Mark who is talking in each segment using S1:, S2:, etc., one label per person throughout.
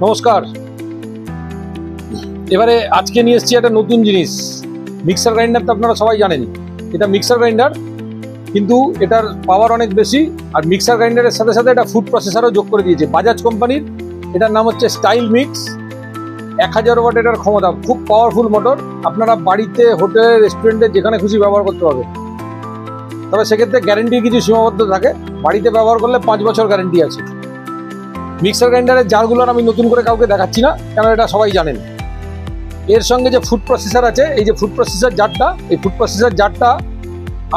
S1: নমস্কার। এবারে আজকে নিয়ে এসেছি একটা নতুন জিনিস। মিক্সার গ্রাইন্ডার তো আপনারা সবাই জানেন, এটা মিক্সার গ্রাইন্ডার, কিন্তু এটার পাওয়ার অনেক বেশি। আর মিক্সার গ্রাইন্ডারের সাথে সাথে এটা ফুড প্রসেসরও যোগ করে দিয়েছে বাজাজ কোম্পানির। এটার নাম হচ্ছে স্টাইল মিক্স। 1000 ওয়াট এটার ক্ষমতা, খুব পাওয়ারফুল মোটর। আপনারা বাড়িতে, হোটেলে, রেস্টুরেন্টে যেখানে খুশি ব্যবহার করতে পারবে। তবে সেক্ষেত্রে গ্যারেন্টির কিছু সীমাবদ্ধ থাকে। বাড়িতে ব্যবহার করলে 5 বছর গ্যারেন্টি আছে। মিক্সার গ্রাইন্ডারের জারগুলোর আমি নতুন করে কাউকে দেখাচ্ছি না, কারণ এটা সবাই জানেন। এর সঙ্গে যে ফুড প্রসেসর আছে, এই যে ফুড প্রসেসর জারটা, এই ফুড প্রসেসর জারটা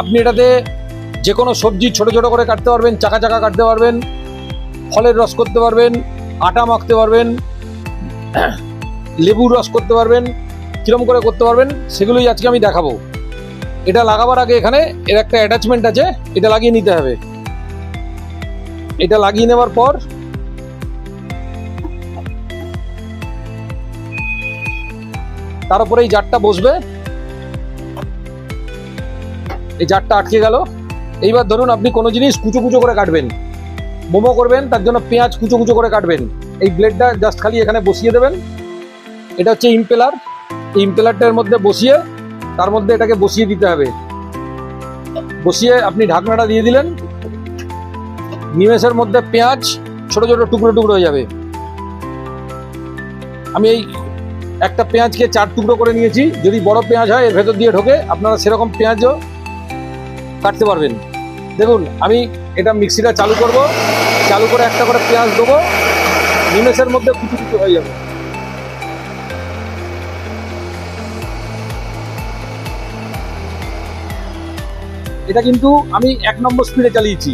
S1: আপনি এটাতে যে কোনো সবজি ছোট ছোট করে কাটতে পারবেন, চাকা চাকা কাটতে পারবেন, ফলের রস করতে পারবেন, আটা মাখতে পারবেন, লেবুর রস করতে পারবেন। কিরম করে করতে পারবেন সেগুলোই আজকে আমি দেখাবো। এটা লাগাবার আগে এখানে এর একটা অ্যাটাচমেন্ট আছে, এটা লাগিয়ে নিতে হবে। এটা লাগিয়ে নেওয়ার পর তার উপরে এই জারটা বসবে। এই জারটা আটকে গেল। এইবার ধরুন আপনি কোনো জিনিস কুচো কুচো করে কাটবেন, মোমো করবেন, তার জন্য পেঁয়াজ কুচো কুচো করে কাটবেন। এই ব্লেডটা জাস্ট খালি এখানে বসিয়ে দেবেন। এটা হচ্ছে ইম্পেলার। এই ইম্পেলারটার মধ্যে বসিয়ে, তার মধ্যে এটাকে বসিয়ে দিতে হবে। বসিয়ে আপনি ঢাকনাটা দিয়ে দিলেন। নিমেষের মধ্যে পেঁয়াজ ছোট ছোট টুকরো টুকরো হয়ে যাবে। আমি এই একটা পেঁয়াজকে 4 টুকরো করে নিয়েছি। যদি বড় পেঁয়াজ হয় এর ভেতর দিয়ে ঢোকে, আপনারা সেরকম পেঁয়াজও কাটতে পারবেন। দেখুন, আমি এটা মিক্সিটা চালু করব, চালু করে একটা করে পেঁয়াজ দেবো। নিমেষের মধ্যে কুচু কুচু হয়ে যাবে। এটা কিন্তু আমি 1 নম্বর স্পিডে চালিয়েছি।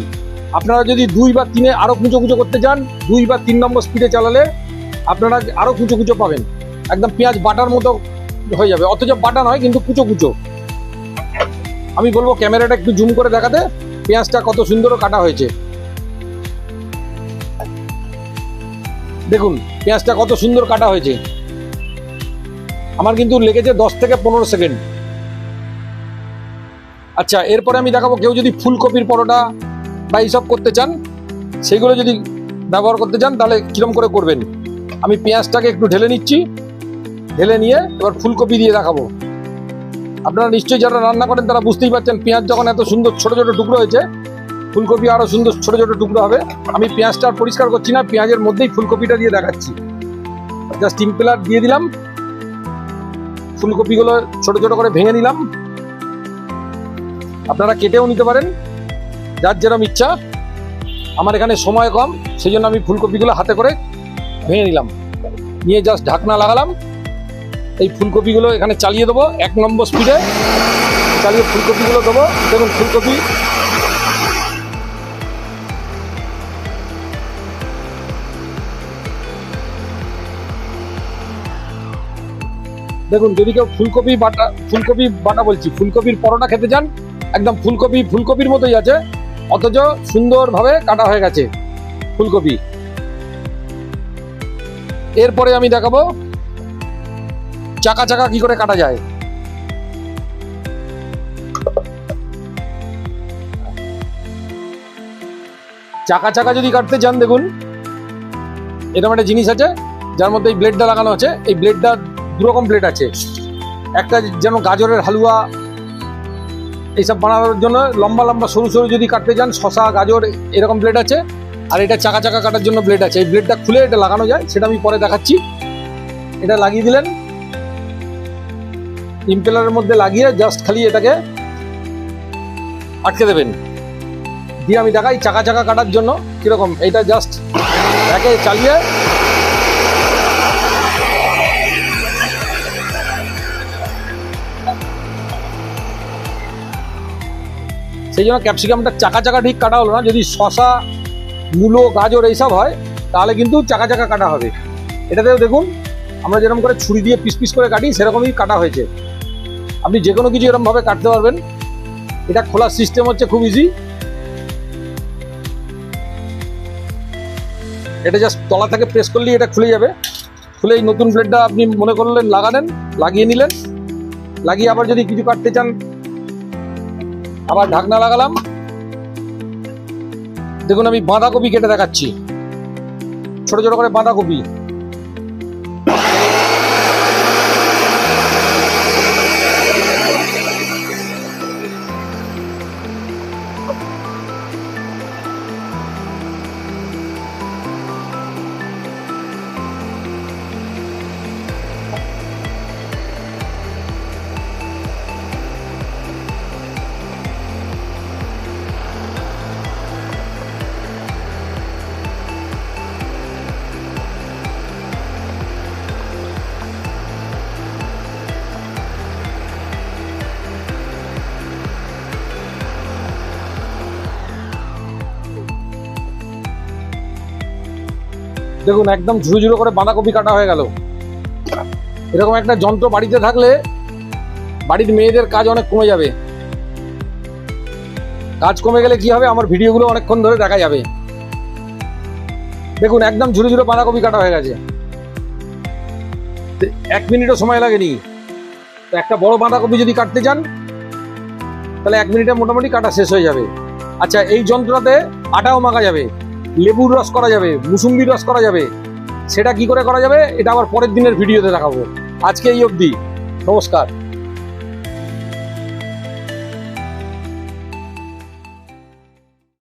S1: আপনারা যদি 2 বা 3-এ আরো কুচো কুচো করতে চান, 2 বা 3 নম্বর স্পিডে চালালে আপনারা আরো কুচো কুচো পাবেন। একদম পেঁয়াজ বাটার মতো হয়ে যাবে, অথচ বাটা নয়, কিন্তু কুচো কুচো। আমি বলবো ক্যামেরাটা একটু জুম করে দেখাতে, পেঁয়াজটা কত সুন্দর কাটা হয়েছে। দেখুন পেঁয়াজটা কত সুন্দর কাটা হয়েছে। আমার কিন্তু লেগেছে 10 থেকে 15 সেকেন্ড। আচ্ছা, এরপরে আমি দেখাবো কেউ যদি ফুলকপির পরোটা বা এইসব করতে চান, সেইগুলো যদি ব্যবহার করতে চান, তাহলে কিরম করে করবেন। আমি পেঁয়াজটাকে একটু ঢেলে নিচ্ছি। ঢেলে নিয়ে এবার ফুলকপি দিয়ে দেখাবো। আপনারা নিশ্চয়ই যারা রান্না করেন তারা বুঝতেই পারছেন, পেঁয়াজ যখন এত সুন্দর ছোট ছোট টুকরো হয়েছে, ফুলকপি আরো সুন্দর ছোট ছোট টুকরো হবে। আমি পেঁয়াজটা আর পরিষ্কার করছি না, পেঁয়াজের মধ্যেই ফুলকপিটা দিয়ে দেখাচ্ছি। জাস্ট ইম্পেলার দিয়ে দিলাম, ফুলকপিগুলো ছোট ছোট করে ভেঙে নিলাম। আপনারা কেটেও নিতে পারেন, যার যেরকম ইচ্ছা। আমার এখানে সময় কম, সেই জন্য আমি ফুলকপিগুলো হাতে করে ভেঙে নিলাম। নিয়ে জাস্ট ঢাকনা লাগালাম। এই ফুলকপিগুলো এখানে চালিয়ে দেবো 1 নম্বর স্পিডে। চালিয়ে ফুলকপিগুলো দেবো। দেখুন ফুলকপি দেখুন, যদি কেউ ফুলকপি বাটা বলছি, ফুলকপির পরোটা খেতে চান, একদম ফুলকপির মতোই আছে, অথচ সুন্দরভাবে কাটা হয়ে গেছে ফুলকপি। এরপরে আমি দেখাবো চাকা চাকা কি করে কাটা যায়। চাকা চাকা যদি কাটতে চান, দেখুন এরকম একটা জিনিস আছে যার মধ্যে এই ব্লেডটা লাগানো আছে। এই ব্লেডটা 2 রকম ব্লেড আছে। একটা যেন গাজরের হালুয়া এইসব বানানোর জন্য লম্বা লম্বা সরু সরু যদি কাটতে চান, শসা, গাজর, এরকম ব্লেড আছে। আর এটা চাকা চাকা কাটার জন্য ব্লেড আছে। এই ব্লেডটা খুলে এটা লাগানো যায়, সেটা আমি পরে দেখাচ্ছি। এটা লাগিয়ে দিলেন, ইম্পেলারের মধ্যে লাগিয়ে জাস্ট খালি এটাকে আটকে দেবেন। দিয়ে আমি দেখাই চাকা চাকা কাটার জন্য কিরকম। এটা জাস্ট একে চালিয়ে সেই জন্য ক্যাপসিকামটা চাকা চাকা ঠিক কাটা হলো না। যদি শসা, মূলো, গাজর এইসব হয় তাহলে কিন্তু চাকা চাকা কাটা হবে। এটাতেও দেখুন আমরা যেরকম করে ছুরি দিয়ে পিস পিস করে কাটি, সেরকমই কাটা হয়েছে। আপনি যে কোনো কিছু এরকমভাবে কাটতে পারবেন। এটা খোলার সিস্টেম হচ্ছে খুব ইজি। এটা জাস্ট তলা থেকে প্রেস করলেই এটা খুলে যাবে। খুলে এই নতুন ব্লেডটা আপনি মনে করলেন লাগালেন, লাগিয়ে নিলেন। লাগিয়ে আবার যদি কিছু কাটতে চান, আবার ঢাকনা লাগালাম। দেখুন আমি বাঁধাকপি কেটে দেখাচ্ছি, ছোট ছোট করে বাঁধাকপি। দেখুন একদম ঝুড়ো ঝুড়ো করে বাঁধাকপি কাটা হয়ে গেল। এরকম একটা যন্ত্র বাড়িতে থাকলে বাড়ির মেয়েদের কাজ অনেক কমে যাবে। কাজ কমে গেলে কি হবে, আমার ভিডিওগুলো অনেকক্ষণ ধরে দেখা যাবে। দেখুন একদম ঝুড়ো ঝুড়ো বাঁধাকপি কাটা হয়ে গেছে, 1 মিনিটও সময় লাগেনি। তো একটা বড় বাঁধাকপি যদি কাটতে চান তাহলে 1 মিনিটে মোটামুটি কাটা শেষ হয়ে যাবে। আচ্ছা, এই যন্ত্রটাতে আটাও মাখা যাবে, লেবুর রস করা যাবে, মুসুম্বির রস করা যাবে। সেটা কি করে করা যাবে এটা আবার পরের দিনের ভিডিওতে দেখাবো। আজকে এই অবধি, নমস্কার।